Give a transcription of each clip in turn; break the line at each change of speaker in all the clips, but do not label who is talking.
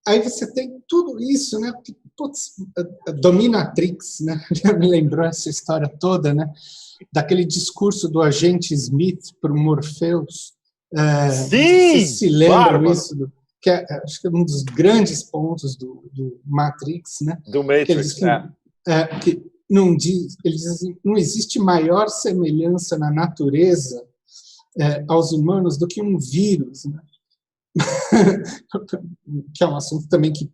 aí você tem tudo isso, né? Putz, a Dominatrix, né? Já me lembrou essa história toda, né? Daquele discurso do agente Smith para o Morpheus.
Sim!
Vocês se lembram
Bárbaro.
isso? Que acho que é um dos grandes pontos do Matrix, né?
Do Matrix,
que ele diz assim, não existe maior semelhança na natureza aos humanos do que um vírus, né? Que é um assunto também que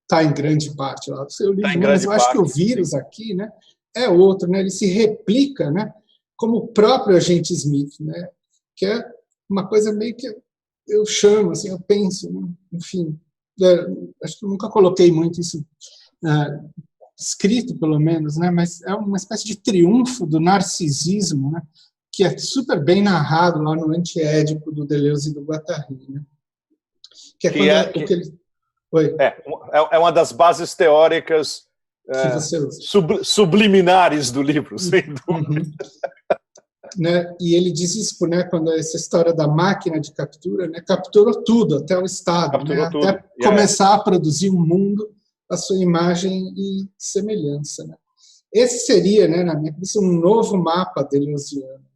está em grande parte lá do seu livro, mas eu acho que o vírus aqui, né, é outro, né? Ele se replica, né, como o próprio agente Smith, né? Que é uma coisa meio que eu chamo, assim, eu penso, né? Enfim, acho que eu nunca coloquei muito isso escrito, pelo menos, né? Mas é uma espécie de triunfo do narcisismo, né? Que é super bem narrado lá no Antiédipo do Deleuze e do Guattari, né? Que é quando ele... Oi.
É uma das bases teóricas subliminares do livro, sem dúvida.
Né? E ele diz isso, né, quando essa história da máquina de captura, né, capturou tudo, até o Estado, né, até começar a produzir um mundo à sua imagem e semelhança. Né? Esse seria, né, na minha cabeça, um novo mapa deleuziano.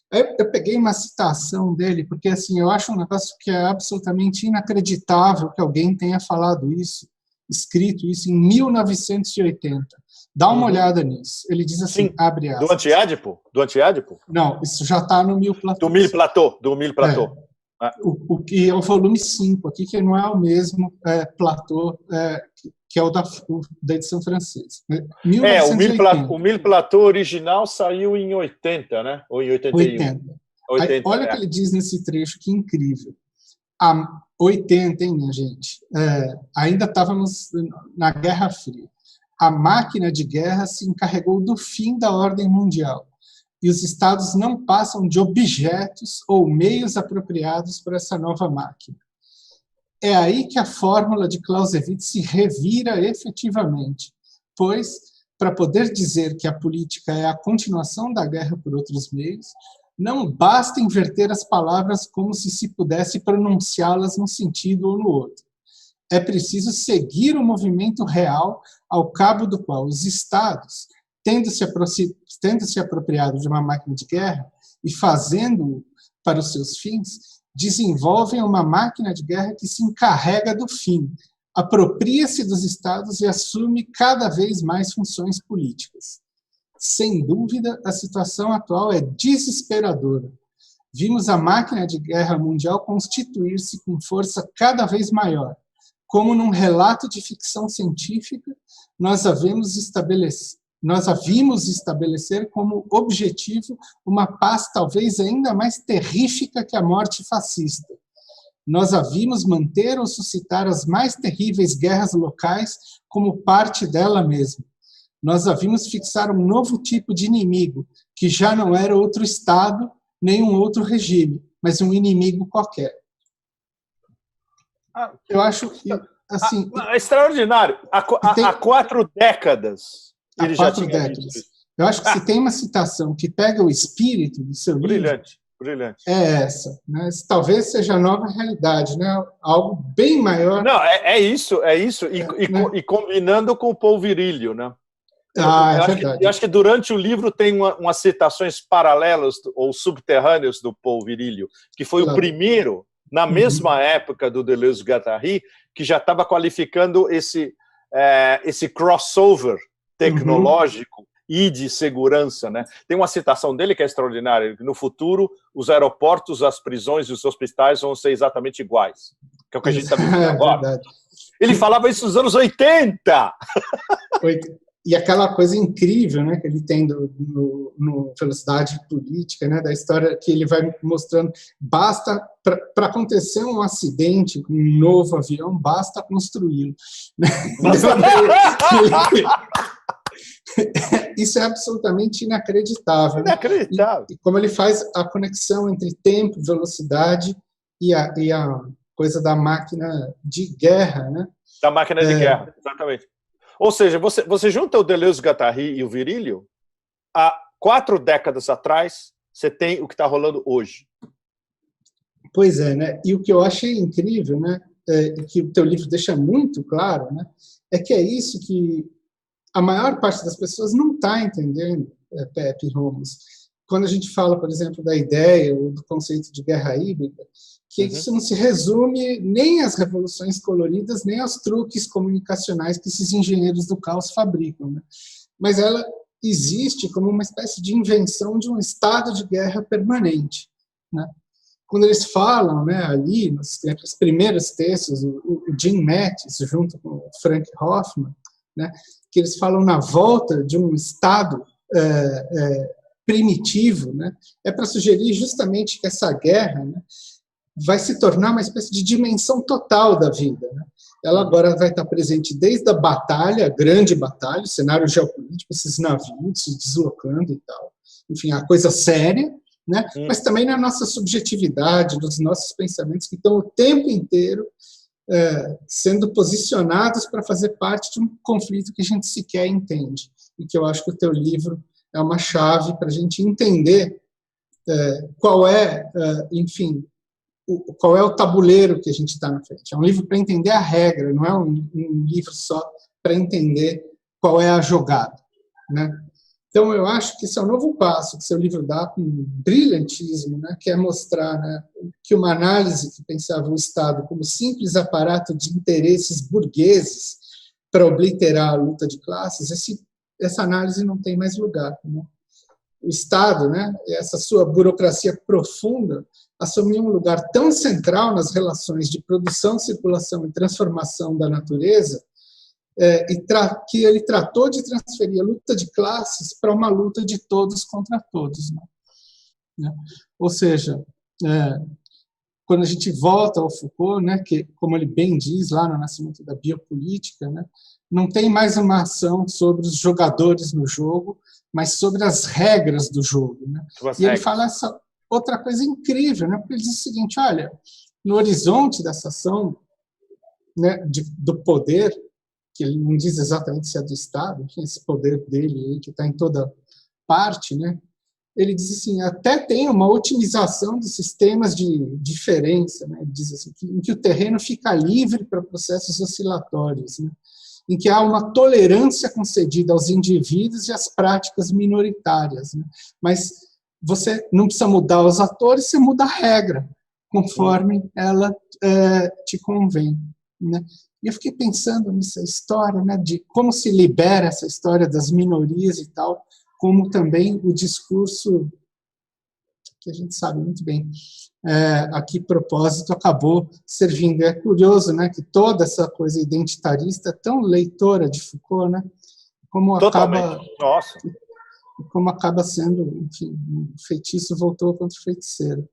Eu peguei uma citação dele, porque assim, eu acho um negócio que é absolutamente inacreditável que alguém tenha falado isso, escrito isso em 1980. Dá uma olhada nisso. Ele diz assim, abre aspas.
Do Antiédipo? Do Antiédipo?
Não, isso já está no Mille Plateaux.
Do Mille Plateaux.
O que é o volume 5 aqui, que não é o mesmo Plateau que é o da edição francesa. 1980.
O Mille Plateaux original saiu em 80, né? Ou em 81? 80.
Aí, olha o que ele diz nesse trecho, que incrível. 80, hein, minha gente? Ainda estávamos na Guerra Fria. A máquina de guerra se encarregou do fim da ordem mundial e os estados não passam de objetos ou meios apropriados para essa nova máquina. É aí que a fórmula de Clausewitz se revira efetivamente, pois, para poder dizer que a política é a continuação da guerra por outros meios, não basta inverter as palavras como se pudesse pronunciá-las num sentido ou no outro. É preciso seguir o movimento real ao cabo do qual os Estados, tendo se apropriado de uma máquina de guerra e fazendo-o para os seus fins, desenvolvem uma máquina de guerra que se encarrega do fim, apropria-se dos Estados e assume cada vez mais funções políticas. Sem dúvida, a situação atual é desesperadora. Vimos a máquina de guerra mundial constituir-se com força cada vez maior. Como num relato de ficção científica, nós a vimos estabelecer como objetivo uma paz talvez ainda mais terrífica que a morte fascista. Nós a vimos manter ou suscitar as mais terríveis guerras locais como parte dela mesma. Nós a vimos fixar um novo tipo de inimigo, que já não era outro Estado, nem um outro regime, mas um inimigo qualquer. Eu acho assim,
extraordinário. Há 4 décadas ele já tinha dito isso.
Eu acho que se tem uma citação que pega o espírito do seu livro,
brilhante.
É essa. Né? Talvez seja a nova realidade, né? Algo bem maior.
Não, é isso. E combinando com o Paul Virilio, né? Eu acho que durante o livro tem umas citações paralelas ou subterrâneas do Paul Virilio, que foi o primeiro, na mesma época do Deleuze e Guattari, que já estava qualificando esse crossover tecnológico e de segurança, né? Tem uma citação dele que é extraordinária: no futuro, os aeroportos, as prisões e os hospitais vão ser exatamente iguais, que é o que a gente está vivendo agora. Verdade. Ele falava isso nos anos 80!
E aquela coisa incrível, né, que ele tem no Velocidade Política, né, da história que ele vai mostrando, basta, para acontecer um acidente com um novo avião, basta construí-lo. Isso é absolutamente inacreditável.
Inacreditável.
E como ele faz a conexão entre tempo, velocidade e a coisa da máquina de guerra, né?
Da máquina de guerra, exatamente. Ou seja, você junta o Deleuze, Guattari e o Virilio, há 4 décadas atrás, você tem o que está rolando hoje.
Pois é, né? E o que eu achei incrível, né? que o teu livro deixa muito claro, né, é que é isso que a maior parte das pessoas não está entendendo, Pepe Romos. Quando a gente fala, por exemplo, da ideia ou do conceito de guerra híbrida, que isso não se resume nem às revoluções coloridas, nem aos truques comunicacionais que esses engenheiros do caos fabricam, né? Mas ela existe como uma espécie de invenção de um estado de guerra permanente, né? Quando eles falam, né, ali, nos primeiros textos, o Jim Mattis, junto com o Frank Hoffman, né, que eles falam na volta de um estado primitivo, né, é para sugerir justamente que essa guerra, né, vai se tornar uma espécie de dimensão total da vida, né? Ela agora vai estar presente desde a batalha, a grande batalha, o cenário geopolítico, esses navios se deslocando e tal, enfim, a coisa séria, né? Mas também na nossa subjetividade, nos nossos pensamentos, que estão o tempo inteiro sendo posicionados para fazer parte de um conflito que a gente sequer entende, e que eu acho que o teu livro é uma chave para a gente entender qual é, enfim, qual é o tabuleiro que a gente está na frente. É um livro para entender a regra, não é um livro só para entender qual é a jogada, né? Então, eu acho que esse é um novo passo que seu livro dá com brilhantismo, né, que é mostrar, né, que uma análise que pensava o Estado como simples aparato de interesses burgueses para obliterar a luta de classes, essa análise não tem mais lugar, né? O Estado, né, essa sua burocracia profunda, assumiu um lugar tão central nas relações de produção, circulação e transformação da natureza, que ele tratou de transferir a luta de classes para uma luta de todos contra todos, né? Ou seja, quando a gente volta ao Foucault, né, que, como ele bem diz lá no Nascimento da Biopolítica, né, não tem mais uma ação sobre os jogadores no jogo, mas sobre as regras do jogo, né? E ele fala essa outra coisa incrível, né, porque ele diz o seguinte: olha, no horizonte dessa ação, né, do poder, que ele não diz exatamente se é do Estado, enfim, esse poder dele que está em toda parte, né? Ele diz assim, até tem uma otimização dos sistemas de diferença, né? Ele diz assim, em que o terreno fica livre para processos oscilatórios, né? Em que há uma tolerância concedida aos indivíduos e às práticas minoritárias, né? Mas você não precisa mudar os atores, você muda a regra, conforme ela te convém, né? E eu fiquei pensando nessa história, né, de como se libera essa história das minorias e tal, como também o discurso, que a gente sabe muito bem a que propósito acabou servindo. É curioso, né, que toda essa coisa identitarista é tão leitora de Foucault, né, como como acaba sendo, enfim, o feitiço voltou contra o feiticeiro.